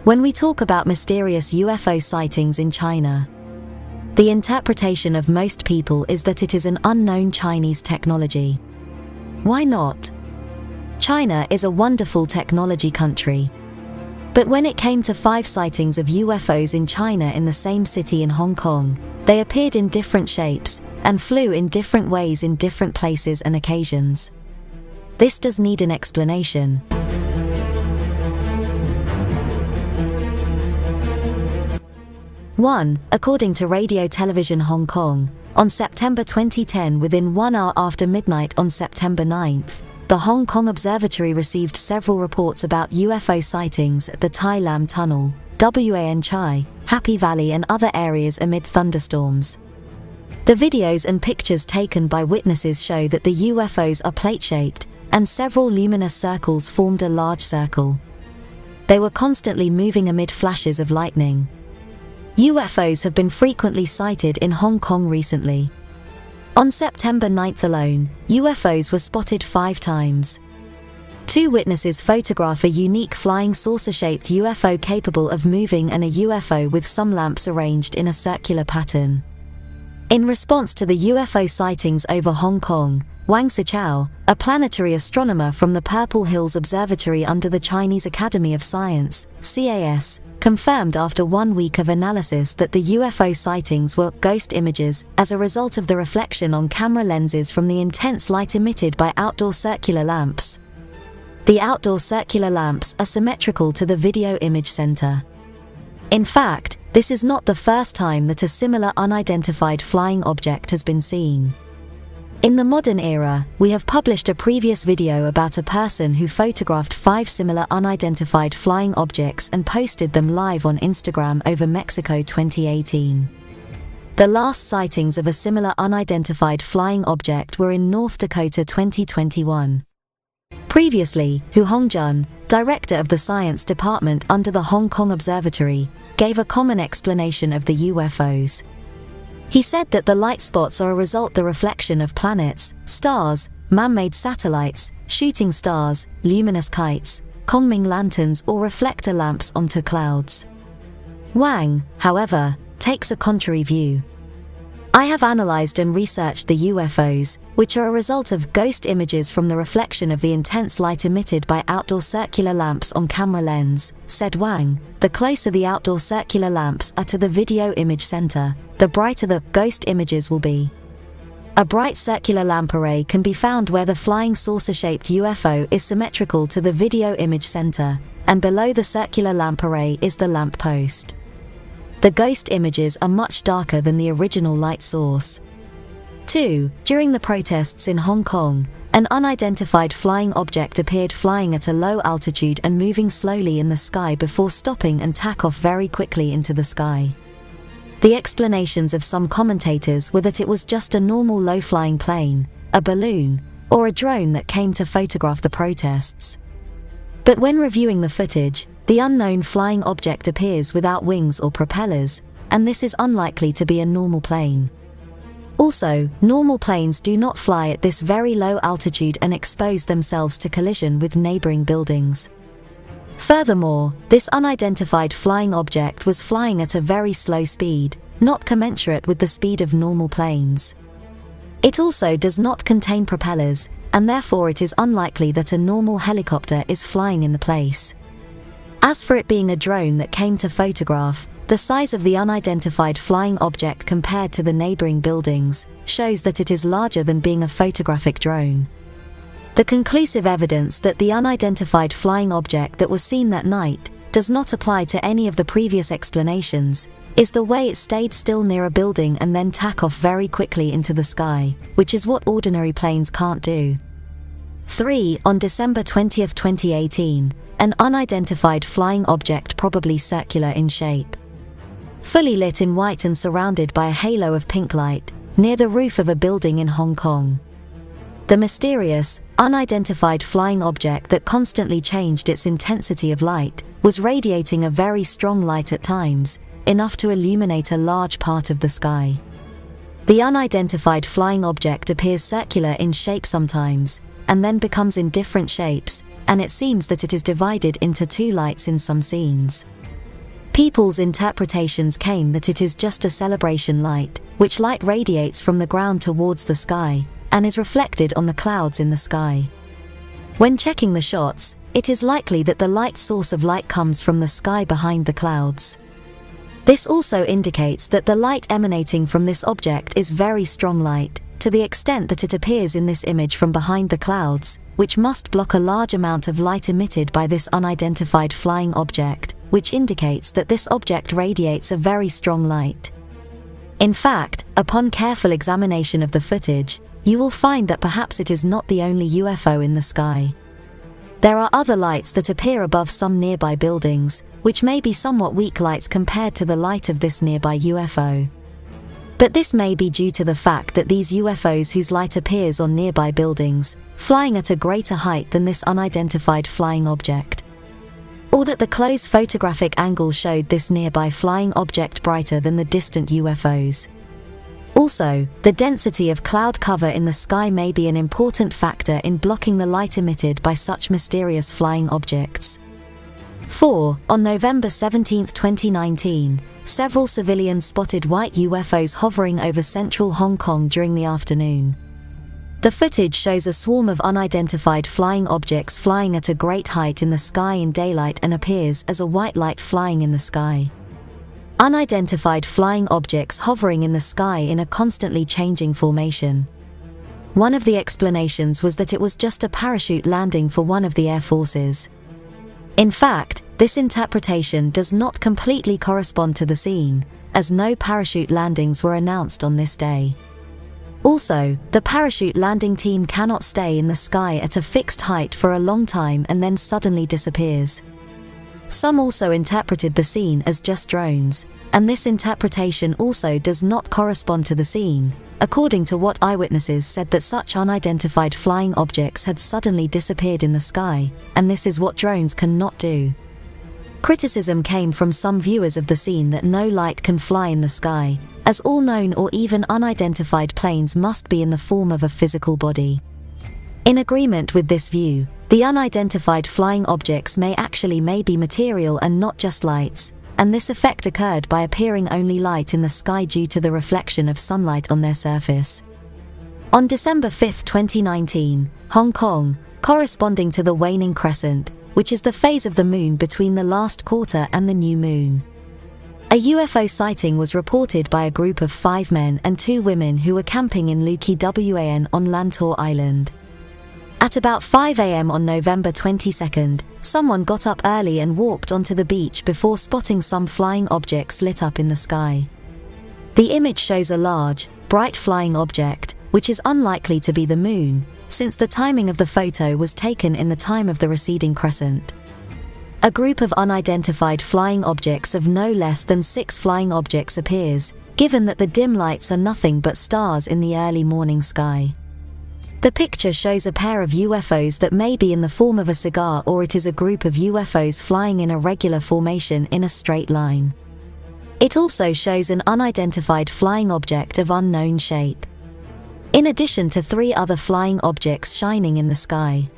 When we talk about mysterious UFO sightings in China, the interpretation of most people is that it is an unknown Chinese technology. Why not? China is a wonderful technology country. But when it came to 5 sightings of UFOs in China in the same city in Hong Kong, they appeared in different shapes and flew in different ways in different places and occasions. This does need an explanation. One, according to Radio Television Hong Kong, on September 2010, within 1 hour after midnight on September 9th, the Hong Kong Observatory received several reports about UFO sightings at the Tai Lam Tunnel, Wan Chai, Happy Valley and other areas amid thunderstorms. The videos and pictures taken by witnesses show that the UFOs are plate-shaped, and several luminous circles formed a large circle. They were constantly moving amid flashes of lightning. UFOs have been frequently sighted in Hong Kong recently. On September 9th alone, UFOs were spotted 5 times. 2 witnesses photograph a unique flying saucer-shaped UFO capable of moving and a UFO with some lamps arranged in a circular pattern. In response to the UFO sightings over Hong Kong, Wang Sichao, a planetary astronomer from the Purple Hills Observatory under the Chinese Academy of Science, CAS, confirmed after 1 week of analysis that the UFO sightings were ghost images as a result of the reflection on camera lenses from the intense light emitted by outdoor circular lamps. The outdoor circular lamps are symmetrical to the video image center. In fact, this is not the first time that a similar unidentified flying object has been seen. In the modern era, we have published a previous video about a person who photographed 5 similar unidentified flying objects and posted them live on Instagram over Mexico 2018. The last sightings of a similar unidentified flying object were in North Dakota 2021. Previously, Hu Hongjun, director of the science department under the Hong Kong Observatory, gave a common explanation of the UFOs. He said that the light spots are the reflection of planets, stars, man-made satellites, shooting stars, luminous kites, Kongming lanterns or reflector lamps onto clouds. Wang, however, takes a contrary view. I have analyzed and researched the UFOs, which are a result of ghost images from the reflection of the intense light emitted by outdoor circular lamps on camera lens, said Wang. The closer the outdoor circular lamps are to the video image center, the brighter the ghost images will be. A bright circular lamp array can be found where the flying saucer-shaped UFO is symmetrical to the video image center, and below the circular lamp array is the lamp post. The ghost images are much darker than the original light source. 2. During the protests in Hong Kong, an unidentified flying object appeared flying at a low altitude and moving slowly in the sky before stopping and tack off very quickly into the sky. The explanations of some commentators were that it was just a normal low-flying plane, a balloon, or a drone that came to photograph the protests. But when reviewing the footage, the unknown flying object appears without wings or propellers, and this is unlikely to be a normal plane. Also, normal planes do not fly at this very low altitude and expose themselves to collision with neighboring buildings. Furthermore, this unidentified flying object was flying at a very slow speed, not commensurate with the speed of normal planes. It also does not contain propellers, and therefore it is unlikely that a normal helicopter is flying in the place. As for it being a drone that came to photograph, the size of the unidentified flying object compared to the neighboring buildings shows that it is larger than being a photographic drone. The conclusive evidence that the unidentified flying object that was seen that night does not apply to any of the previous explanations is the way it stayed still near a building and then tack off very quickly into the sky, which is what ordinary planes can't do. 3. On December 20, 2018, an unidentified flying object, probably circular in shape, fully lit in white and surrounded by a halo of pink light, near the roof of a building in Hong Kong. The mysterious, unidentified flying object that constantly changed its intensity of light was radiating a very strong light at times, enough to illuminate a large part of the sky. The unidentified flying object appears circular in shape sometimes, and then becomes in different shapes, and it seems that it is divided into 2 lights in some scenes. People's interpretations came that it is just a celebration light, which light radiates from the ground towards the sky, and is reflected on the clouds in the sky. When checking the shots, it is likely that the light source of light comes from the sky behind the clouds. This also indicates that the light emanating from this object is very strong light, to the extent that it appears in this image from behind the clouds, which must block a large amount of light emitted by this unidentified flying object, which indicates that this object radiates a very strong light. In fact, upon careful examination of the footage, you will find that perhaps it is not the only UFO in the sky. There are other lights that appear above some nearby buildings, which may be somewhat weak lights compared to the light of this nearby UFO. But this may be due to the fact that these UFOs whose light appears on nearby buildings, flying at a greater height than this unidentified flying object. Or that the close photographic angle showed this nearby flying object brighter than the distant UFOs. Also, the density of cloud cover in the sky may be an important factor in blocking the light emitted by such mysterious flying objects. 4. On November 17, 2019, several civilians spotted white UFOs hovering over central Hong Kong during the afternoon. The footage shows a swarm of unidentified flying objects flying at a great height in the sky in daylight and appears as a white light flying in the sky. Unidentified flying objects hovering in the sky in a constantly changing formation. One of the explanations was that it was just a parachute landing for one of the air forces. In fact, this interpretation does not completely correspond to the scene, as no parachute landings were announced on this day. Also, the parachute landing team cannot stay in the sky at a fixed height for a long time and then suddenly disappears. Some also interpreted the scene as just drones, and this interpretation also does not correspond to the scene, according to what eyewitnesses said that such unidentified flying objects had suddenly disappeared in the sky, and this is what drones cannot do. Criticism came from some viewers of the scene that no light can fly in the sky, as all known or even unidentified planes must be in the form of a physical body. In agreement with this view, the unidentified flying objects may be material and not just lights, and this effect occurred by appearing only light in the sky due to the reflection of sunlight on their surface. On December 5, 2019, Hong Kong, corresponding to the waning crescent, which is the phase of the moon between the last quarter and the new moon. A UFO sighting was reported by a group of 5 men and 2 women who were camping in Luki Wan on Lantor Island. At about 5 a.m. on November 22nd, someone got up early and walked onto the beach before spotting some flying objects lit up in the sky. The image shows a large, bright flying object, which is unlikely to be the moon, since the timing of the photo was taken in the time of the receding crescent. A group of unidentified flying objects of no less than 6 flying objects appears, given that the dim lights are nothing but stars in the early morning sky. The picture shows a pair of UFOs that may be in the form of a cigar, or it is a group of UFOs flying in a regular formation in a straight line. It also shows an unidentified flying object of unknown shape, in addition to 3 other flying objects shining in the sky.